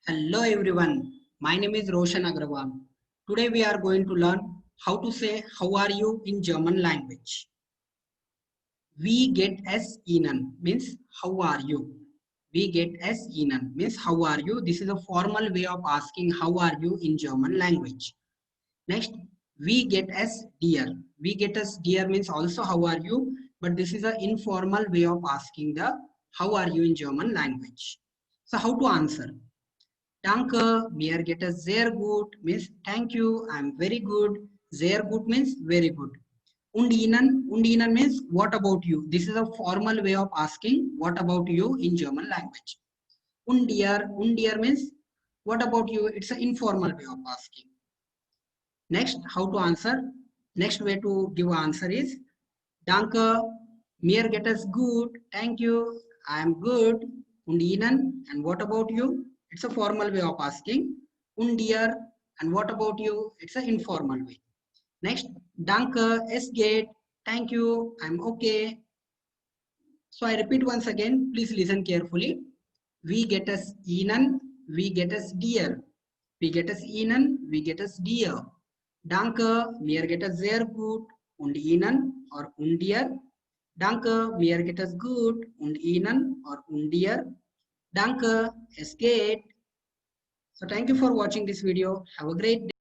Hello everyone, my name is Roshan Agrawal. Today we are going to learn how to say how are you in German language. Wie geht es Ihnen means how are you. Wie geht es Ihnen means how are you. This is a formal way of asking how are you in German language. Next, wie geht es dir. Wie geht es dir means also how are you, but this is an informal way of asking the how are you in German language. So how to answer? Danke, mir geht es sehr gut means thank you, I'm very good. Sehr gut means very good. Und Ihnen means what about you? This is a formal way of asking what about you in German language. Und dir means what about you? It's an informal way of asking. Next, how to answer? Next way to give answer is Danke, mir geht es gut. Thank you, I am good. Und Ihnen, and what about you? It's a formal way of asking. Und dir, and what about you? It's an informal way. Next, Danke, es geht. Thank you, I'm okay. So I repeat once again, please listen carefully. Wie geht es Ihnen? Wie geht es dir? Wie geht es Ihnen? Wie geht es dir? Danke, mir geht es sehr gut. Und Ihnen or und dir? Danke, mir geht es gut. Und Ihnen or und dir? Danke, es geht. So thank you for watching this video. Have a great day.